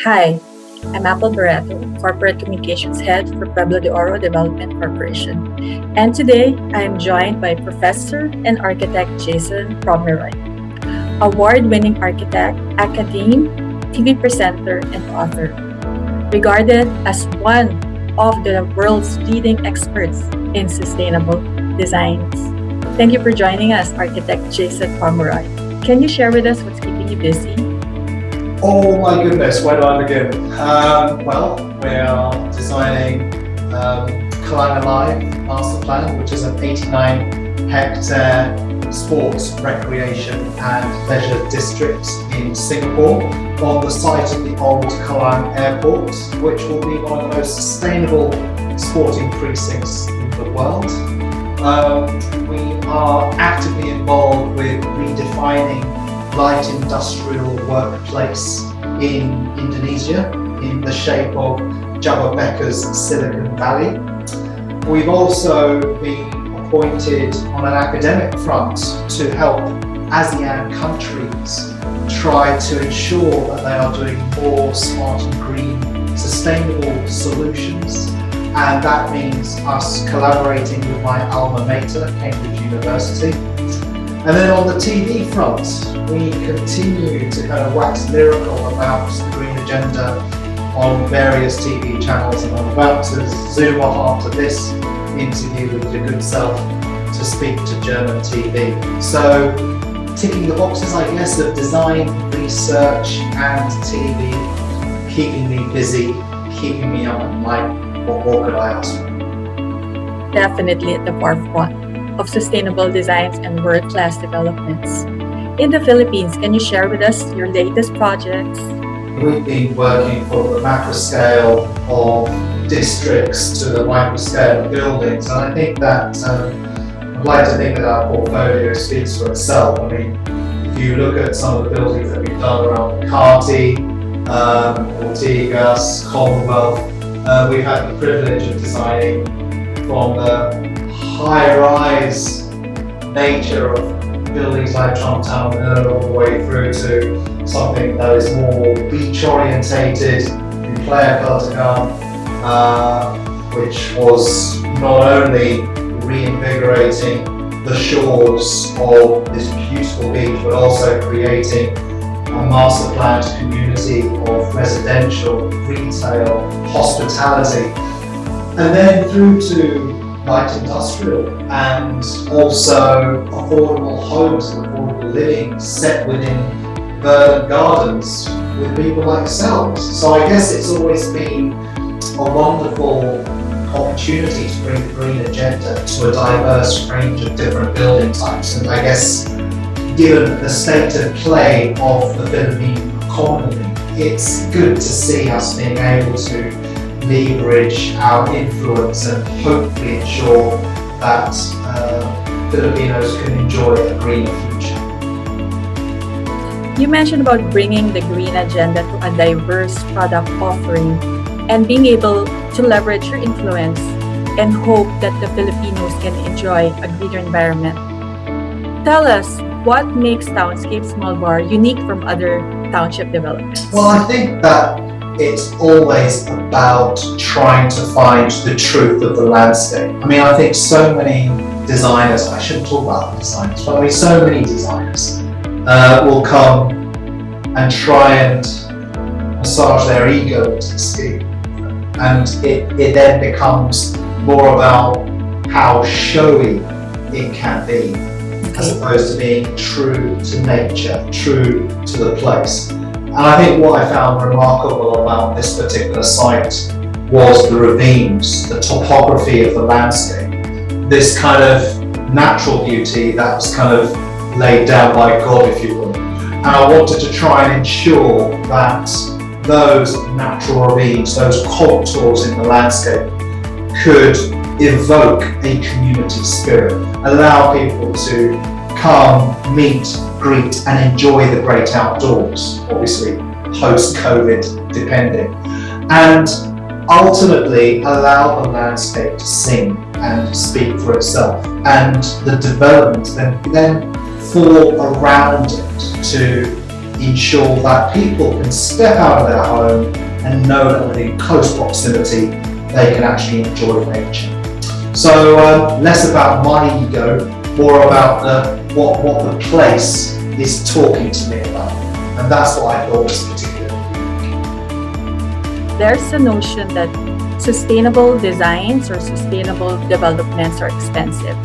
Hi, I'm Apple Barreto, Corporate Communications Head for Pueblo de Oro Development Corporation. And today, I am joined by Professor and Architect Jason Pomeroy, award-winning architect, academe, TV presenter, and author, regarded as one of the world's leading experts in sustainable designs. Thank you for joining us, Architect Jason Pomeroy. Can you share with us what's keeping you busy? Oh my goodness, where do I begin? Well, we are designing Kallang Alive Master Plan, which is an 89-hectare sports, recreation and leisure district in Singapore on the site of the old Kallang Airport, which will be one of the most sustainable sporting precincts in the world. We are actively involved with redefining light industrial workplace in Indonesia in the shape of Jababeka's Silicon Valley. We've also been appointed on an academic front to help ASEAN countries try to ensure that they are doing more smart and green sustainable solutions, and that means us collaborating with my alma mater, Cambridge University. And then on the TV front, we continue to kind of wax lyrical about the green agenda on various TV channels, and I'm about to zoom off after this interview with your good self to speak to German TV. So, ticking the boxes, I guess, of design, research and TV, keeping me busy, keeping me up at night. What more could I ask for? Definitely at the forefront of sustainable designs and world-class developments. In the Philippines, can you share with us your latest projects? We've been working from the macro scale of districts to the micro scale of buildings, and I think that I'd like to think that our portfolio speaks for itself. I mean, if you look at some of the buildings that we've done around Makati, Ortigas, Commonwealth, we've had the privilege of designing from the high-rise nature of buildings like Town all the way through to something that is more beach-orientated in Playa Kallang, which was not only reinvigorating the shores of this beautiful beach, but also creating a master planned community of residential, retail, hospitality, and then through to light industrial and also affordable homes and affordable living set within verdant gardens with people like yourselves. So I guess it's always been a wonderful opportunity to bring the green agenda to a diverse range of different building types. And I guess given the state of play of the Philippine economy, it's good to see us being able to leverage our influence and hopefully ensure that Filipinos can enjoy a greener future. You mentioned about bringing the green agenda to a diverse product offering and being able to leverage your influence and hope that the Filipinos can enjoy a greener environment. Tell us, what makes Townscape Small Bar unique from other township developments? Well, I think that it's always about trying to find the truth of the landscape. I mean, I think so many designers, I shouldn't talk about designers, but I mean so many designers will come and try and massage their ego to the scheme. And it then becomes more about how showy it can be, as opposed to being true to nature, true to the place. And I think what I found remarkable about this particular site was the ravines, the topography of the landscape, this kind of natural beauty that was kind of laid down by God, if you will. And I wanted to try and ensure that those natural ravines, those contours in the landscape could evoke a community spirit, allow people to come, meet, greet and enjoy the great outdoors, obviously post-COVID depending, and ultimately allow the landscape to sing and speak for itself, and the development then fall around it to ensure that people can step out of their home and know that within close proximity they can actually enjoy nature. So less about my ego, more about what the place is talking to me about, and that's what I thought was particularly unique. There's a notion that sustainable designs or sustainable developments are expensive.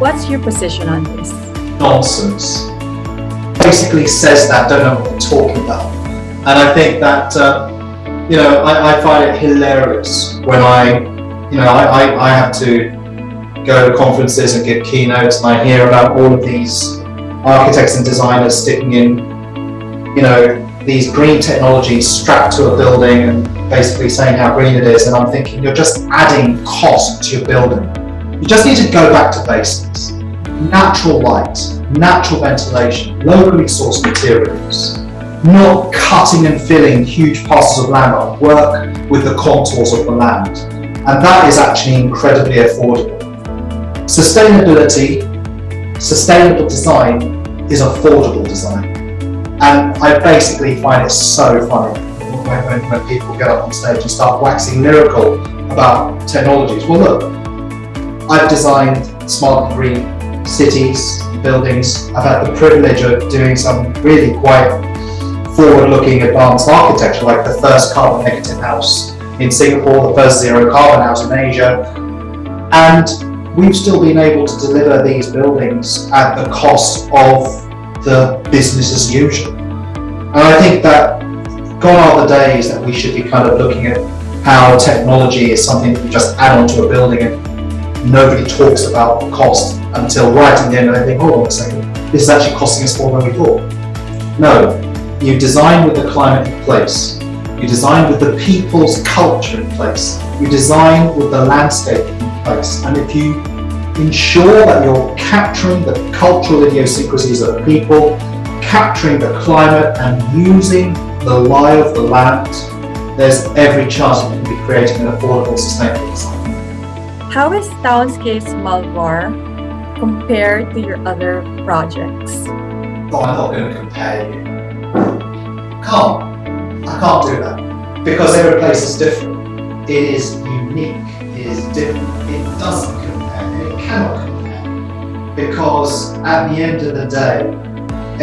What's your position on this? Nonsense. Basically says that, don't know what they're talking about. And I think that, I find it hilarious when I have to go to conferences and give keynotes and I hear about all of these architects and designers sticking in, these green technologies strapped to a building and basically saying how green it is, and I'm thinking you're just adding cost to your building. You just need to go back to basics. Natural light, natural ventilation, locally sourced materials, not cutting and filling huge parcels of land, but work with the contours of the land. And that is actually incredibly affordable. Sustainability, sustainable design is affordable design. And I basically find it so funny when people get up on stage and start waxing lyrical about technologies. Well, look, I've designed smart and green cities, buildings. I've had the privilege of doing some really quite forward-looking advanced architecture, like the first carbon negative house in Singapore, the first zero carbon house in Asia. And we've still been able to deliver these buildings at the cost of the business as usual. And I think that gone are the days that we should be kind of looking at how technology is something that we just add onto a building and nobody talks about the cost until right at the end and they think, hold on a second, this is actually costing us more than we thought. No, you design with the climate in place, you design with the people's culture in place, you design with the landscape in place, and if you ensure that you're capturing the cultural idiosyncrasies of the people, capturing the climate and using the lie of the land, there's every chance that you can be creating an affordable, sustainable design. How is Townscape Small Bar compared to your other projects? Oh, I'm not going to compare you. I can't do that because every place is different. It is unique, it is different, it doesn't compare, it cannot compare, because at the end of the day,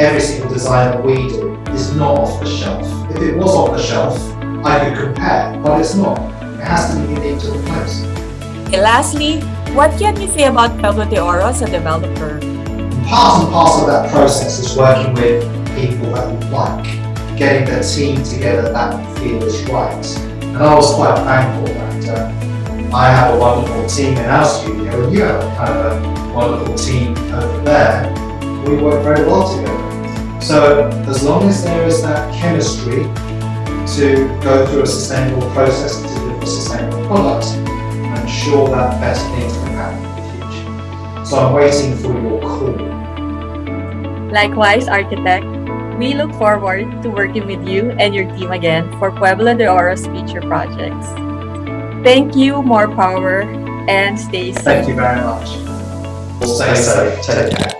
every single design that we do is not off the shelf. If it was off the shelf, I could compare, but it's not. It has to be unique to the place. Okay, lastly, what can you say about Pueblo de Oro as a developer? Part and parcel of that process is working with people that you like, getting the team together that you feel is right. And I was quite thankful that I have a wonderful team in our studio, and you have kind of a wonderful team over there. We work very well together. So as long as there is that chemistry to go through a sustainable process to deliver a sustainable product, I'm sure that better things can happen in the future. So I'm waiting for your call. Likewise, architect, we look forward to working with you and your team again for Pueblo de Oro's future projects. Thank you, more power, and stay safe. Thank you very much. Stay safe. Take care.